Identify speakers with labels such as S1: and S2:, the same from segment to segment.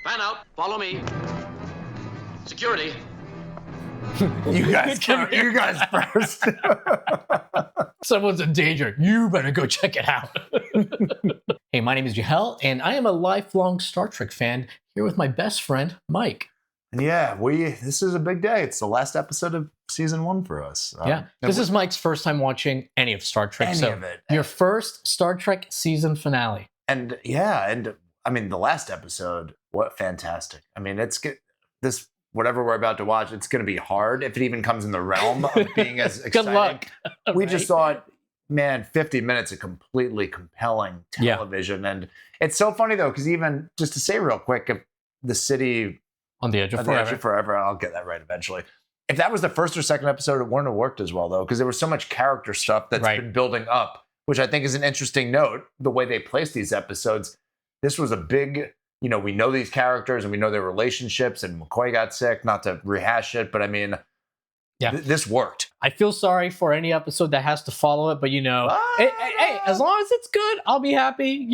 S1: Fan out. Follow me. Security.
S2: You guys first.
S3: Someone's in danger. You better go check it out. Hey, my name is Jahel, and I am a lifelong Star Trek fan here with my best friend, Mike.
S2: Yeah, this is a big day. It's the last episode of season 1 for us.
S3: This is Mike's first time watching any of Star Trek.
S2: Any of it.
S3: Your first Star Trek season finale.
S2: And I mean, the last episode, what fantastic. I mean, this, whatever we're about to watch, it's going to be hard if it even comes in the realm of being as exciting.
S3: Good luck.
S2: We just thought, man, 50 minutes of completely compelling television. And it's so funny, though, because even just to say real quick, if the city...
S3: On the Edge of
S2: Forever. I'll get that right eventually. If that was the first or second episode, it wouldn't have worked as well, though, because there was so much character stuff that's been building up, which I think is an interesting note, the way they place these episodes. This was a big, we know these characters and we know their relationships, and McCoy got sick, not to rehash it, but I mean, this worked.
S3: I feel sorry for any episode that has to follow it, but hey, as long as it's good, I'll be happy,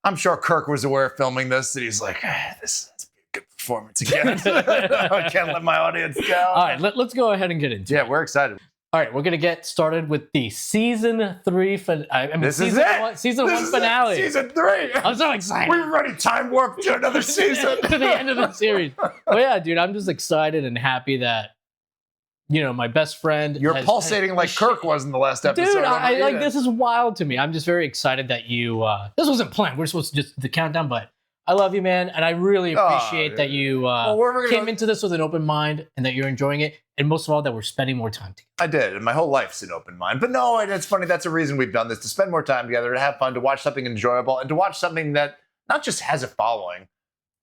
S2: I'm sure Kirk was aware of filming this, and he's like, this is a good performance again. I can't let my audience down.
S3: All right, let's go ahead and get into it.
S2: Yeah, we're excited.
S3: All right, we're going to get started with the season 3 finale.
S2: Season
S3: 1 finale.
S2: Season 3.
S3: I'm so excited.
S2: We're ready time warp to another season.
S3: To the end of the series. Oh, yeah, dude, I'm just excited and happy that, my best friend...
S2: You're pulsating like Kirk was in the last episode.
S3: Dude, this is wild to me. I'm just very excited that you... this wasn't planned. We're supposed to just the countdown, but... I love you, man, and I really appreciate that you came into this with an open mind and that you're enjoying it, and most of all, that we're spending more time together.
S2: I did, and my whole life's an open mind. But no, it's funny, that's a reason we've done this, to spend more time together, to have fun, to watch something enjoyable, and to watch something that not just has a following,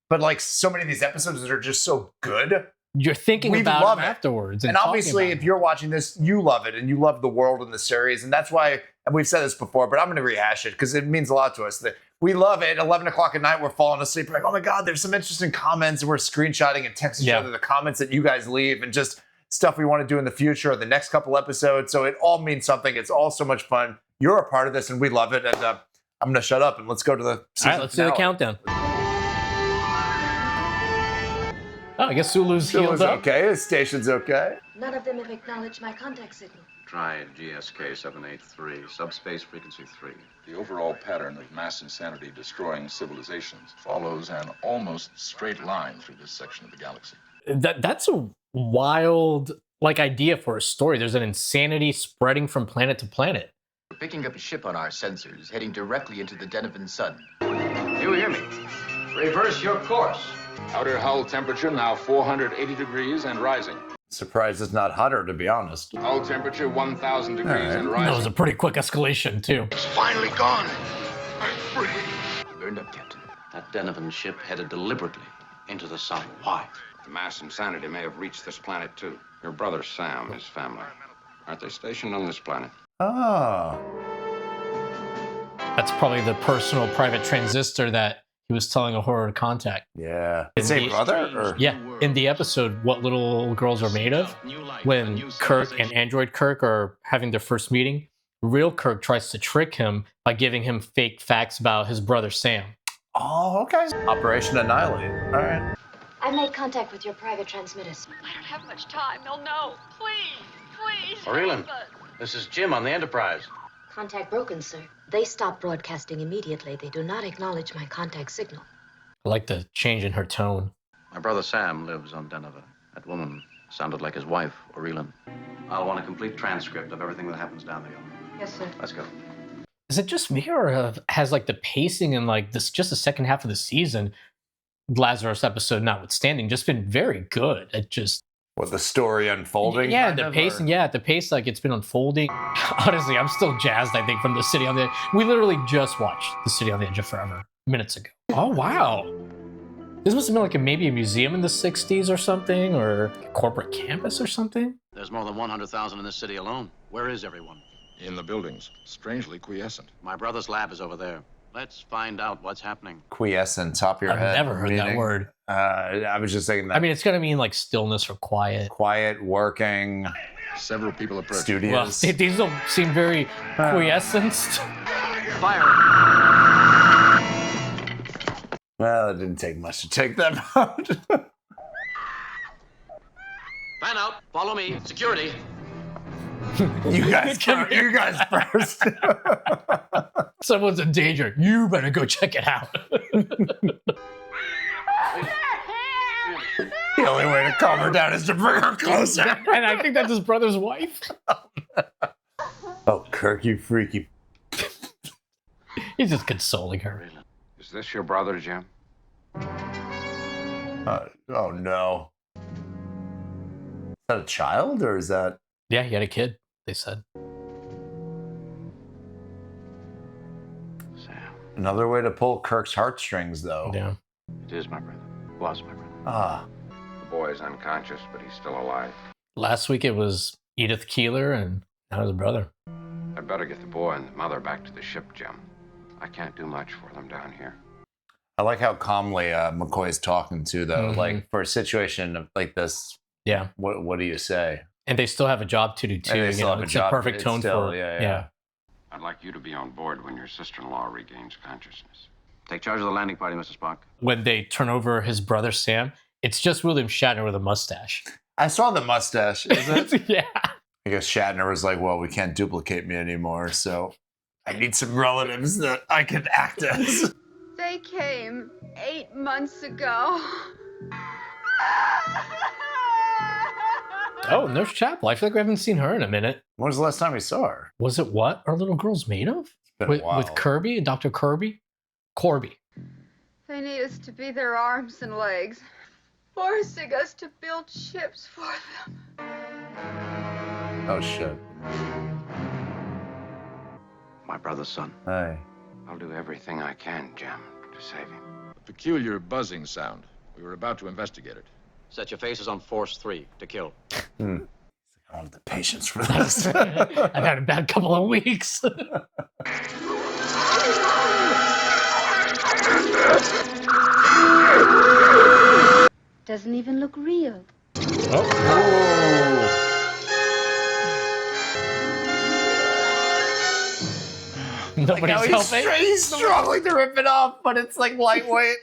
S2: but like so many of these episodes that are just so good.
S3: You're thinking about them afterwards.
S2: And obviously, if you're watching this, you love it, and you love the world and the series, and that's why, and we've said this before, but I'm going to rehash it, because it means a lot to us, that we love it. 11 o'clock at night, we're falling asleep. We're like, oh my God, there's some interesting comments. And we're screenshotting and texting each other the comments that you guys leave and just stuff we want to do in the future or the next couple episodes. So it all means something. It's all so much fun. You're a part of this and we love it. And I'm going to shut up and let's go to the season
S3: All right, let's do the countdown. Oh, I guess Sulu's healed up.
S2: Okay. His station's okay.
S4: None of them have acknowledged my contact signal.
S1: Try GSK 783, subspace frequency 3.
S5: The overall pattern of mass insanity destroying civilizations follows an almost straight line through this section of the galaxy.
S3: That's a wild idea for a story. There's an insanity spreading from planet to planet.
S6: We're picking up a ship on our sensors, heading directly into the Denovan sun.
S1: You hear me? Reverse your course.
S5: Outer hull temperature now 480 degrees and rising.
S2: Surprised it's not hotter, to be honest.
S5: Hull temperature 1,000 degrees and rising.
S3: That was a pretty quick escalation, too.
S5: It's finally gone. I'm free.
S6: You burned up, Captain.
S1: That Denovan ship headed deliberately into the sun. Why?
S7: The mass insanity may have reached this planet, too. Your brother Sam, his family. Aren't they stationed on this planet?
S2: Oh.
S3: That's probably the personal private transistor that he was telling a horror contact.
S2: Yeah. Same brother? Or?
S3: Yeah. In the episode, What Little Girls Are Made Of, when Kirk and Android Kirk are having their first meeting, real Kirk tries to trick him by giving him fake facts about his brother Sam.
S2: Oh, okay. Operation Annihilate. All right.
S4: I made contact with your private transmitters.
S8: I don't have much time. They'll know. Please.
S1: Aurelin, this is Jim on the Enterprise.
S4: Contact broken, sir. They stopped broadcasting immediately. They do not acknowledge my contact signal.
S3: I like the change in her tone.
S1: My brother Sam lives on Denver. That woman sounded like his wife, Aurelin. I'll want a complete transcript of everything that happens down there.
S4: Yes, sir.
S1: Let's go.
S3: Is it just me, or has the pacing in this just the second half of the season, Lazarus episode notwithstanding, just been very good? It just
S2: the story unfolding?
S3: Yeah, the pacing. Yeah, the pace it's been unfolding. Honestly, I'm still jazzed. I think from the City on the Edge. We literally just watched the City on the Edge of Forever minutes ago. Oh wow, this must have been maybe a museum in the '60s or something, or a corporate campus or something.
S1: There's more than 100,000 in this city alone. Where is everyone?
S5: In the buildings, strangely quiescent.
S1: My brother's lab is over there. Let's find out what's happening.
S2: Quiescent, top of your head.
S3: I've never heard that word.
S2: I was just thinking that.
S3: I mean, it's going to mean stillness or quiet.
S2: Quiet, working.
S5: Several people approach.
S2: Studios.
S3: Well, these don't seem very quiescent.
S1: Fire!
S2: Well, it didn't take much to take them out.
S1: Fan out. Follow me. Security.
S2: You guys first.
S3: Someone's in danger. You better go check it out.
S2: The only way to calm her down is to bring her closer.
S3: And I think that's his brother's wife.
S2: Oh, Kirk, you freaky.
S3: He's just consoling her.
S7: Is this your brother, Jim?
S2: Oh, no. Is that a child, or is that...
S3: Yeah, he had a kid, they said.
S1: Sam.
S2: Another way to pull Kirk's heartstrings, though.
S3: Yeah.
S1: It is my brother. Was my brother.
S2: Ah.
S7: The boy is unconscious, but he's still alive.
S3: Last week it was Edith Keeler and now his brother.
S7: I'd better get the boy and the mother back to the ship, Jim. I can't do much for them down here.
S2: I like how calmly McCoy's talking, too, though.
S3: Mhm.
S2: Like, for a situation like this,
S3: Yeah.
S2: what do you say?
S3: And they still have a job to do, too.
S2: And they still have a
S3: it's
S2: job.
S3: a perfect
S2: It's
S3: tone
S2: still-
S3: for
S2: yeah.
S7: I'd like you to be on board when your sister-in-law regains consciousness.
S1: Take charge of the landing party, Mr. Spock.
S3: When they turn over his brother Sam, it's just William Shatner with a mustache.
S2: I saw the mustache. Is it?
S3: Yeah.
S2: I guess Shatner was like, well, we can't duplicate me anymore, so I need some relatives that I can act as.
S9: They came 8 months ago.
S3: Oh, Nurse Chapel. I feel like we haven't seen her in a minute.
S2: When was the last time we saw her?
S3: Was it what our little girl's made of?
S2: Been a
S3: With,
S2: while.
S3: with Kirby and Dr. Kirby? Corby.
S9: They need us to be their arms and legs, forcing us to build ships for them.
S2: Oh, shit.
S1: My brother's son.
S2: Hey.
S7: I'll do everything I can, Jim, to save him.
S5: A peculiar buzzing sound. We were about to investigate it.
S1: Set your faces on Force 3 to kill.
S2: I don't have the patience for this.
S3: I've had a bad couple of weeks.
S9: Doesn't even look real.
S3: Nobody's helping.
S2: He's struggling to rip it off, but it's like lightweight.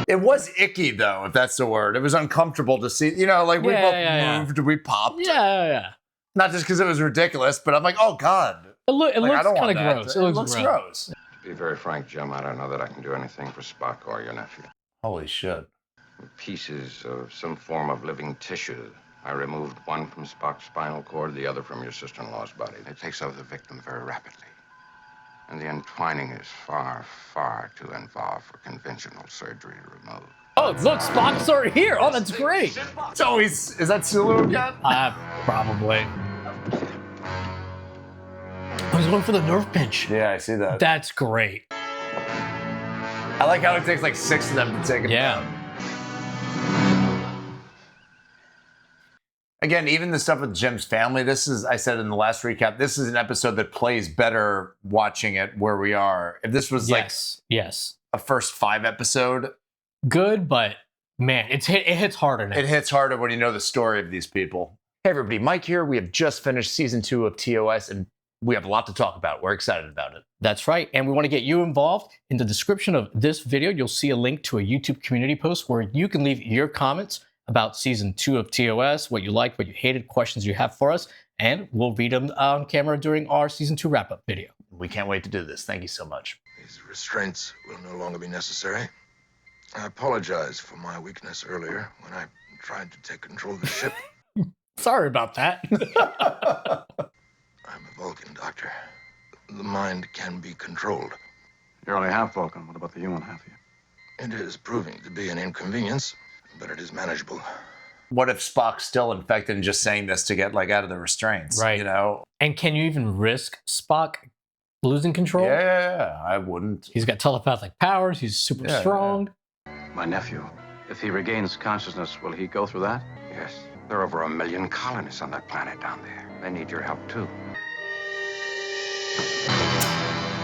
S2: It was icky, though, if that's the word. It was uncomfortable to see. You know, like we both moved, we popped.
S3: Yeah.
S2: Not just because it was ridiculous, but I'm like, oh, God.
S3: It looks
S2: I don't
S3: kind
S2: want
S3: of
S2: that.
S3: gross.
S2: It looks gross.
S7: To be very frank, Jim, I don't know that I can do anything for Spock or your nephew.
S2: Holy shit.
S7: Pieces of some form of living tissue. I removed one from Spock's spinal cord, the other from your sister-in-law's body. It takes over the victim very rapidly. And the entwining is far, far too involved for conventional surgery to remove.
S3: Oh, look, Spock's already here. Oh, that's great.
S2: It's always, is that Sulu again?
S3: Probably. I was going for the nerve pinch.
S2: Yeah, I see that.
S3: That's great.
S2: I like how it takes like 6 of them to take him down. Again, even the stuff with Jim's family, this is, I said in the last recap, this is an episode that plays better watching it where we are. If this was like a first 5 episode.
S3: Good, but man, it hits harder now.
S2: It hits harder when you know the story of these people. Hey everybody, Mike here. We have just finished season 2 of TOS and we have a lot to talk about. We're excited about it.
S3: That's right. And we want to get you involved. In the description of this video, you'll see a link to a YouTube community post where you can leave your comments about season 2 of TOS, what you liked, what you hated, questions you have for us, and we'll read them on camera during our season 2 wrap-up video.
S2: We can't wait to do this. Thank you so much.
S5: These restraints will no longer be necessary. I apologize for my weakness earlier when I tried to take control of the ship.
S3: Sorry about that.
S5: I'm a Vulcan, Doctor. The mind can be controlled.
S1: You're only half Vulcan. What about the human half of you?
S5: It is proving to be an inconvenience, but it is manageable.
S2: What if Spock's still infected and just saying this to get like out of the restraints?
S3: Right.
S2: You know?
S3: And can you even risk Spock losing control?
S2: Yeah, I wouldn't.
S3: He's got telepathic powers. He's super strong.
S1: My nephew. If he regains consciousness, will he go through that?
S7: Yes. There are over 1 million colonists on that planet down there. They need your help, too.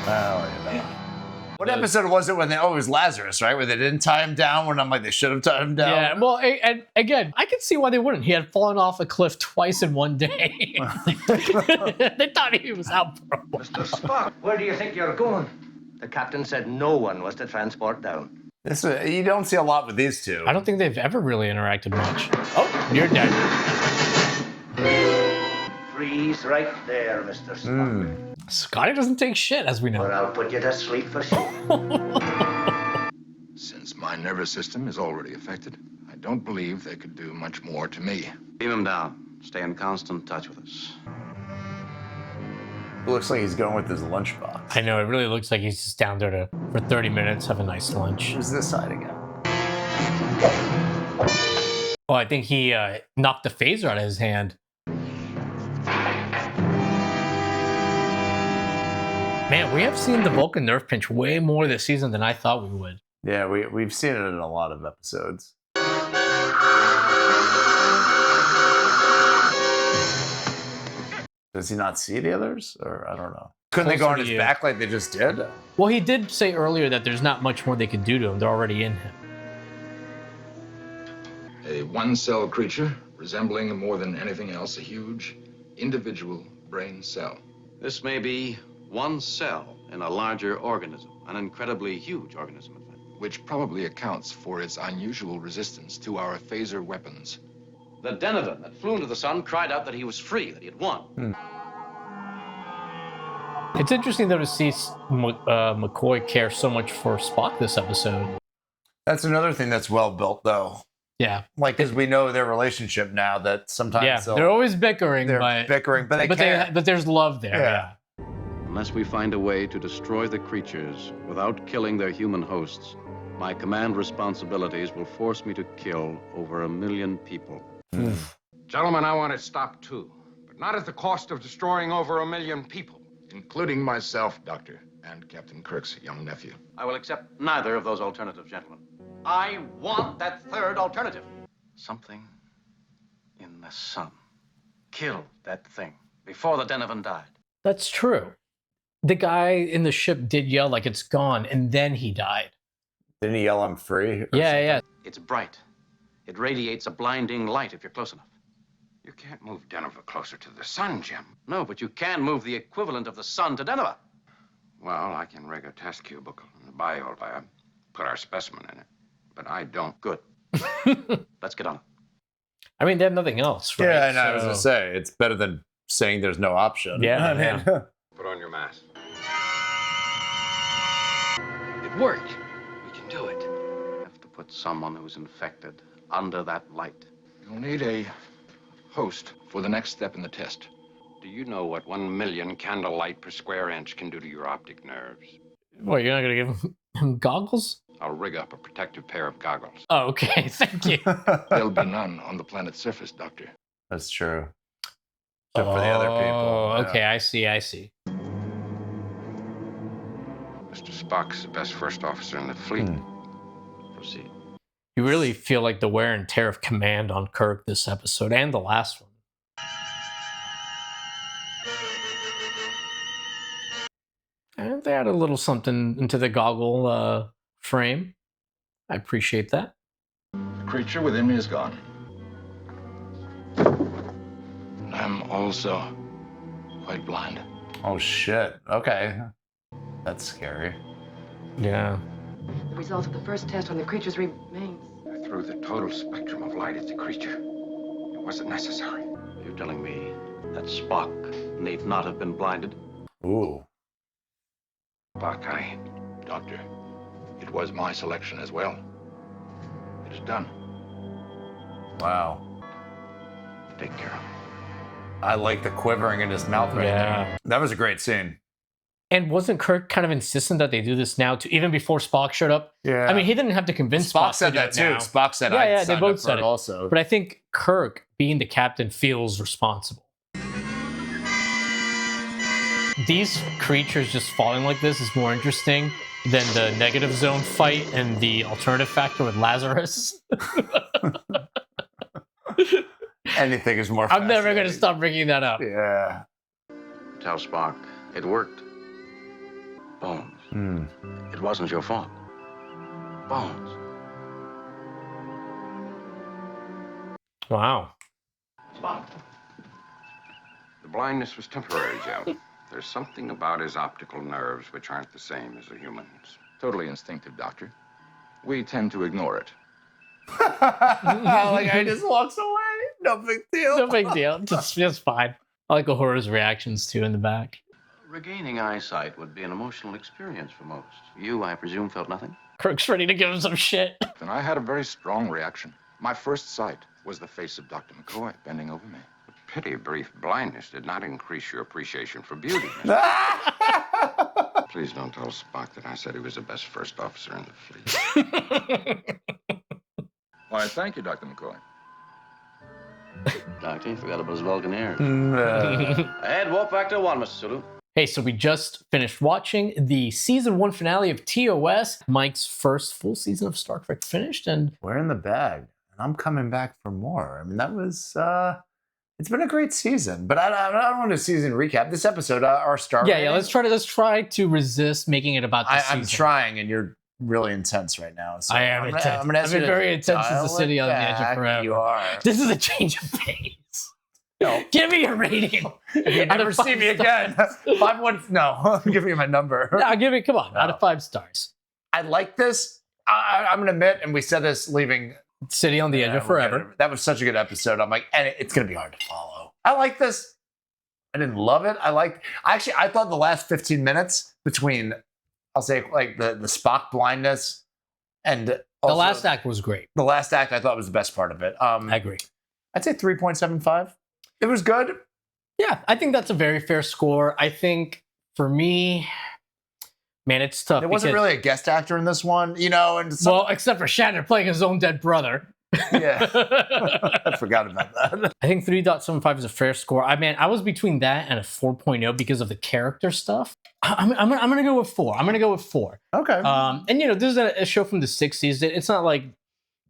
S2: Oh, yeah. What episode was it when they, it was Lazarus, right? Where they didn't tie him down when I'm like, they should have tied him down.
S3: Yeah, well, and again, I can see why they wouldn't. He had fallen off a cliff twice in one day. They thought he was out.
S10: Mr. Spock, where do you think you're going? The captain said no one was to transport down.
S2: You don't see a lot with these two.
S3: I don't think they've ever really interacted much. Oh, you're dead.
S10: Freeze right there, Mr. Spock.
S3: Scotty doesn't take shit, as we know.
S10: Or I'll put you to sleep for sure.
S5: Since my nervous system is already affected, I don't believe they could do much more to me.
S1: Beam him down. Stay in constant touch with us.
S2: It looks like he's going with his lunchbox.
S3: I know, it really looks like he's just down there for 30 minutes, have a nice lunch.
S2: Who's this side again?
S3: Oh, I think he knocked the phaser out of his hand. Man, we have seen the Vulcan nerve pinch way more this season than I thought we would.
S2: Yeah, we've seen it in a lot of episodes. Does he not see the others? Or I don't know. Couldn't they go on his back like they just did?
S3: Well, he did say earlier that there's not much more they can do to him. They're already in him.
S5: A one-cell creature resembling more than anything else a huge individual brain cell.
S1: This may be one cell in a larger organism, an incredibly huge organism, in fact.
S5: Which probably accounts for its unusual resistance to our phaser weapons.
S1: The Denovan that flew into the sun cried out that he was free, that he had won.
S3: It's interesting, though, to see McCoy care so much for Spock this episode.
S2: That's another thing that's well built, though.
S3: Yeah.
S2: Like, because we know their relationship now, that sometimes
S3: they're always bickering.
S2: But they care.
S3: But there's love there, yeah.
S1: Unless we find a way to destroy the creatures without killing their human hosts, my command responsibilities will force me to kill over 1 million people.
S7: Gentlemen, I want it stopped too, but not at the cost of destroying over 1 million people.
S5: Including myself, Doctor, and Captain Kirk's young nephew.
S1: I will accept neither of those alternatives, gentlemen. I want that third alternative. Something in the sun killed that thing before the Denovan died.
S3: That's true. The guy in the ship did yell like it's gone, and then he died.
S2: Didn't he yell, "I'm free"?
S3: Yeah.
S1: It's bright. It radiates a blinding light if you're close enough.
S7: You can't move Denver closer to the sun, Jim.
S1: No, but you can move the equivalent of the sun to Denver.
S7: Well, I can rig a test cubicle in the bio lab, put our specimen in it, but I don't.
S1: Good. Let's get on it.
S3: I mean, they have nothing else, right?
S2: Yeah, I know. I was going to say, it's better than saying there's no option.
S3: Yeah.
S7: Put on your mask.
S6: It worked. We can do it.
S1: You have to put someone who's infected under that light.
S5: You'll need a host for the next step in the test.
S7: Do you know what 1 million candlelight per square inch can do to your optic nerves?
S3: What, you're not going to give him goggles?
S7: I'll rig up a protective pair of goggles.
S3: Oh, okay. Thank you.
S5: There'll be none on the planet's surface, Doctor.
S2: That's true. Except for the other people.
S3: Oh,
S2: Yeah.
S3: okay. I see.
S7: Mr. Spock's the best first officer in the fleet.
S1: Proceed.
S3: You really feel like the wear and tear of command on Kirk this episode and the last one. And they add a little something into the goggle frame. I appreciate that.
S5: The creature within me is gone. I'm also quite blind.
S2: Oh, shit. Okay. That's scary.
S3: Yeah.
S4: The result of the first test on the creatures remains.
S7: I threw the total spectrum of light at the creature. It wasn't necessary.
S1: You're telling me that Spock need not have been blinded?
S2: Ooh.
S7: Spock,
S5: Doctor, it was my selection as well. It is done.
S2: Wow.
S5: Take care of it.
S2: I like the quivering in his mouth right there. That was a great scene.
S3: And wasn't Kirk kind of insistent that they do this now, too, even before Spock showed up?
S2: Yeah.
S3: I mean, he didn't have to convince Spock
S2: said
S3: to do
S2: that
S3: it
S2: too.
S3: now.
S2: Spock said,
S3: yeah, they
S2: signed
S3: both
S2: up for
S3: said it
S2: also.
S3: But I think Kirk, being the captain, feels responsible. These creatures just falling like this is more interesting than the negative zone fight and the alternative factor with Lazarus.
S2: Anything is more
S3: I'm never going to stop bringing that up.
S2: Yeah.
S1: Tell Spock it worked. Bones. It wasn't your fault. Bones.
S3: Wow.
S1: Spock.
S7: The blindness was temporary, Jim. There's something about his optical nerves which aren't the same as a human's.
S5: Totally instinctive, Doctor. We tend to ignore it.
S2: Like, I just walks away. No big deal.
S3: No big deal. Just fine. I like Uhura's reactions too in the back.
S1: Regaining eyesight would be an emotional experience for most. You, I presume, felt nothing?
S3: Kirk's ready to give him some shit.
S5: And I had a very strong reaction. My first sight was the face of Dr. McCoy bending over me.
S7: Pity brief blindness did not increase your appreciation for beauty. Please don't tell Spock that I said he was the best first officer in the fleet.
S5: Why, thank you, Dr. McCoy.
S1: Doctor, you forgot about his Vulcan ears.
S2: Nah.
S1: Ahead, warp factor 1, Mr. Sulu.
S3: Hey, so we just finished watching the season 1 finale of TOS. Mike's first full season of Star Trek finished, and
S2: We're in the bag, and I'm coming back for more. I mean, that was, it's been a great season, but I don't want a season recap. This episode, our star
S3: yeah,
S2: rating,
S3: let's try to resist making it about the season.
S2: I'm trying, and you're really intense right now. So
S3: I am
S2: I'm
S3: intense.
S2: gonna ask
S3: I've been
S2: you to
S3: very intense since the
S2: dial
S3: city
S2: it
S3: on the edge of
S2: back.
S3: forever.
S2: You are.
S3: This is a change of pace.
S2: No.
S3: Give me a rating.
S2: If you
S3: Out
S2: never
S3: of
S2: see
S3: 5
S2: me again, 5-1. No, give me my number.
S3: No, give me, come on, out of 5 stars.
S2: I like this. I'm gonna admit, and we said this leaving
S3: City on the Edge of
S2: we'll get
S3: Forever.
S2: it. That was such a good episode. I'm like, and it's gonna be hard to follow. I like this. I didn't love it. I thought the last 15 minutes between, I'll say, like the Spock blindness and also,
S3: The last act was great.
S2: the last act I thought was the best part of it.
S3: I agree.
S2: I'd say 3.75. It was good.
S3: Yeah, I think that's a very fair score. I think for me, man, it's tough.
S2: There wasn't
S3: because-
S2: really a guest actor in this one, you know, and
S3: well, except for Shatner playing his own dead brother.
S2: yeah, I forgot about that.
S3: I think 3.75 is a fair score. I was between that and a 4.0 because of the character stuff. I'm gonna go with 4. I'm gonna go with 4.
S2: Okay.
S3: And you know, this is a show from the 60s. It's not like,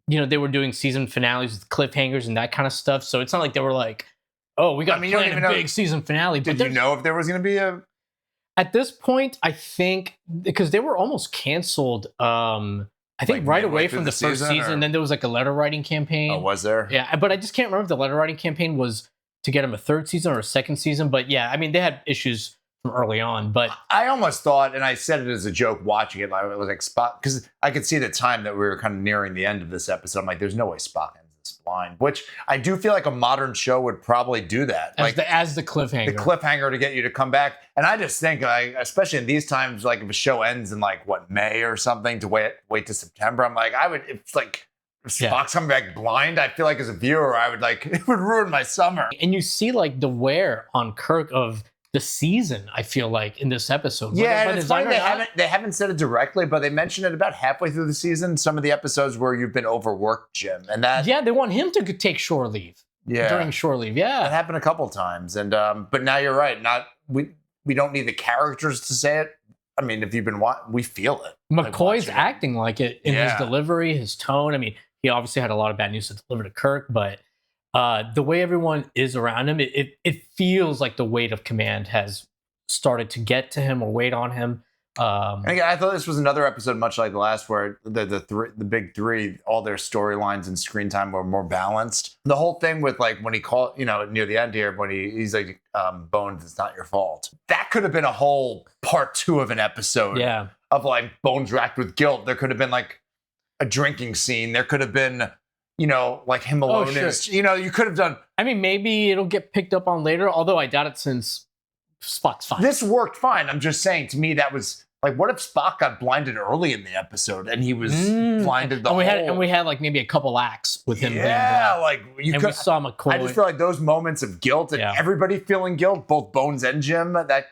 S3: you know, they were doing season finales with cliffhangers and that kind of stuff. So it's not like they were like, oh, we got
S2: I mean, you don't
S3: plan
S2: even
S3: a
S2: know-
S3: big season finale.
S2: Did you know if there was going to be a?
S3: At this point, I think because they were almost canceled. I think
S2: Like
S3: right
S2: midway
S3: away
S2: through
S3: from
S2: the
S3: the first
S2: season,
S3: season.
S2: or-
S3: Then there was like a letter writing campaign.
S2: Oh, was there?
S3: Yeah, but I just can't remember if the letter writing campaign was to get him a 3rd season or a 2nd season. But yeah, I mean, they had issues from early on. But
S2: I almost thought, and I said it as a joke watching it, I was like, Spock, because I could see the time that we were kind of nearing the end of this episode. I'm like, there's no way Spock ends this blind, which I do feel like a modern show would probably do that.
S3: as the cliffhanger.
S2: The cliffhanger to get you to come back. And I just think, like, especially in these times, like if a show ends in like what, May or something, to wait to September, I'm like, if Spock's coming back blind, I feel like as a viewer, I would like, it would ruin my summer.
S3: And you see like the wear on Kirk of the season, I feel like, in this episode.
S2: Yeah,
S3: Whether
S2: and it's
S3: by
S2: funny
S3: design or not.
S2: they haven't said it directly, but they mentioned it about halfway through the season. Some of the episodes where you've been overworked, Jim, and that
S3: Yeah, they want him to take shore leave.
S2: yeah,
S3: During shore leave.
S2: that
S3: Yeah.
S2: happened a couple times. And but now you're right. We don't need the characters to say it. I mean, if you've been we feel it. Like,
S3: McCoy's
S2: watching it.
S3: acting like it in his
S2: Yeah.
S3: delivery, his tone. I mean, he obviously had a lot of bad news to deliver to Kirk, but the way everyone is around him, it feels like the weight of command has started to get to him or weight on him.
S2: And again, I thought this was another episode, much like the last, where the big three, all their storylines and screen time were more balanced. The whole thing with like when he called, you know, near the end here, when he's like, Bones, it's not your fault. That could have been a whole part 2 of an episode.
S3: Yeah.
S2: Of like Bones racked with guilt. There could have been like a drinking scene. There could have been, you know, like him alone.
S3: sure.
S2: You know, you could have done.
S3: I mean, maybe it'll get picked up on later, although I doubt it since Spock's fine.
S2: This worked fine. I'm just saying, to me, that was like, what if Spock got blinded early in the episode and he was blinded the
S3: and
S2: whole?
S3: we had like maybe a couple acts with him being
S2: Yeah,
S3: blind.
S2: like you
S3: And
S2: could.
S3: we saw McCoy.
S2: I just feel like those moments of guilt and
S3: Yeah.
S2: everybody feeling guilt, both Bones and Jim, that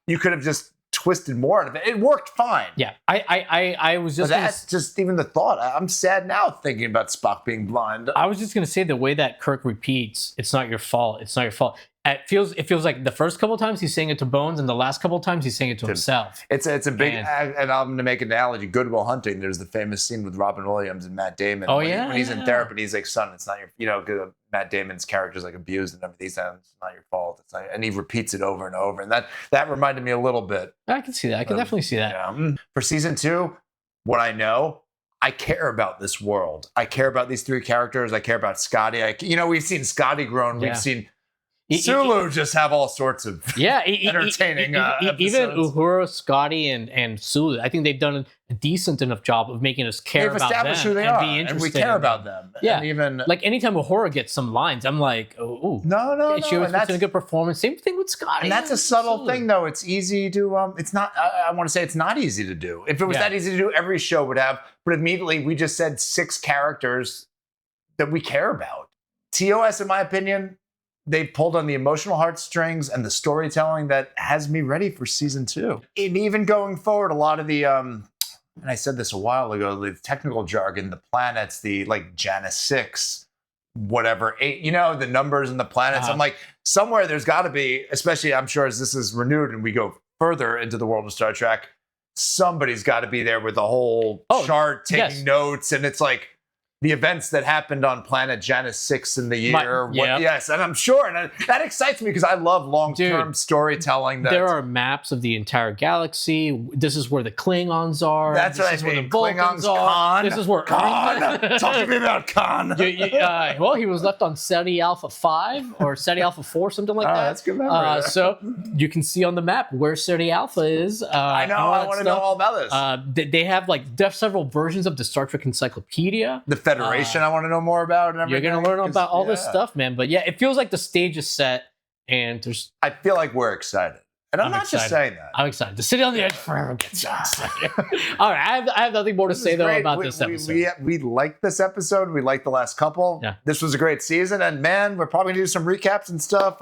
S2: you could have just twisted more out of it. It worked fine.
S3: Yeah, I was
S2: But
S3: just gonna
S2: that's just even the thought. I'm sad now thinking about Spock being blind.
S3: I was just gonna say the way that Kirk repeats, "It's not your fault. It's not your fault." It feels like the first couple times he's saying it to Bones, and the last couple times he's saying it to himself.
S2: It's a big,
S3: And-
S2: and I'm going to make an analogy. Good Will Hunting. There's the famous scene with Robin Williams and Matt Damon.
S3: Oh,
S2: when
S3: yeah,
S2: when he's in
S3: yeah.
S2: therapy, and he's like, "Son, it's not your, you know, 'cause Matt Damon's character's like abused and everything. It's not your fault. It's not," and he repeats it over and over, and that reminded me a little bit.
S3: I can see that. I can definitely see that.
S2: Yeah. For season 2, what I know, I care about this world. I care about these 3 characters. I care about Scotty. You know, we've seen Scotty grown.
S3: Yeah.
S2: We've seen Sulu just have all sorts of entertaining
S3: even
S2: episodes.
S3: Uhura, Scotty, and Sulu. I think they've done a decent enough job of making us care
S2: They've
S3: about them
S2: established who they
S3: and
S2: are,
S3: be
S2: and
S3: interested.
S2: we care about them.
S3: Yeah,
S2: and even
S3: like anytime Uhura gets some lines, I'm like, oh,
S2: no,
S3: she was
S2: and that's
S3: a good performance. Same thing with Scotty.
S2: And that's a subtle thing, though. It's easy to, it's not, I want to say it's not easy to do. If it was that easy to do, every show would have. But immediately we just said 6 characters that we care about. TOS, in my opinion, they pulled on the emotional heartstrings and the storytelling that has me ready for season 2. And even going forward, a lot of the, and I said this a while ago, the technical jargon, the planets, the like Janus 6, whatever, 8, you know, the numbers and the planets. I'm like, somewhere there's got to be, especially I'm sure as this is renewed and we go further into the world of Star Trek, somebody's got to be there with a whole chart taking notes. And it's like, the events that happened on planet Janus 6 in the year. Yes, and I'm sure. And that excites me because I love long-term storytelling.
S3: There are maps of the entire galaxy. This is where the Klingons are.
S2: That's
S3: this
S2: what
S3: is
S2: I
S3: where
S2: mean.
S3: the Vulcans
S2: Klingons,
S3: are.
S2: Khan.
S3: This is where
S2: Khan. Talk to me about Khan.
S3: Well, he was left on SETI Alpha 5 or SETI Alpha 4, something like that.
S2: That's good memory.
S3: So you can see on the map where SETI Alpha is.
S2: I know. I want to know all about this.
S3: They have several versions of the Star Trek Encyclopedia.
S2: The Federation I want to know more about. And
S3: you're going to learn about all this stuff, man. But yeah, it feels like the stage is set and there's...
S2: I feel like we're excited. And I'm not
S3: excited.
S2: Just saying that.
S3: I'm excited. The City on the Edge forever gets excited. All right, I have nothing more to say, though, about this episode.
S2: We liked this episode. We liked the last couple.
S3: Yeah.
S2: This was a great season. And man, we're probably going to do some recaps and stuff.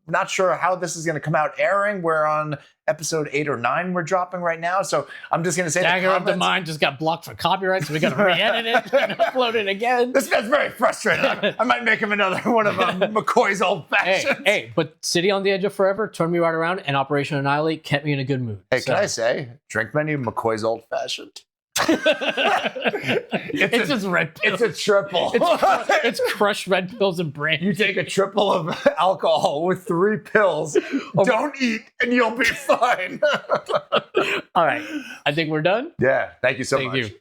S2: Not sure how this is going to come out airing. We're on episode 8 or 9 we're dropping right now. So I'm just going to say
S3: Dagger of the Mind just got blocked for copyright, so we got to re-edit it and upload it again.
S2: This guy's very frustrating. I might make him another one of McCoy's old fashions.
S3: Hey, but City on the Edge of Forever turned me right around, and Operation Annihilate kept me in a good mood.
S2: Hey, can I say, drink menu McCoy's old fashioned?
S3: it's just red pills.
S2: It's a triple.
S3: It's crushed red pills and brandy.
S2: You take a triple of alcohol with 3 pills. Don't eat and you'll be fine.
S3: All right. I think we're done.
S2: Yeah. Thank you so much.
S3: Thank you.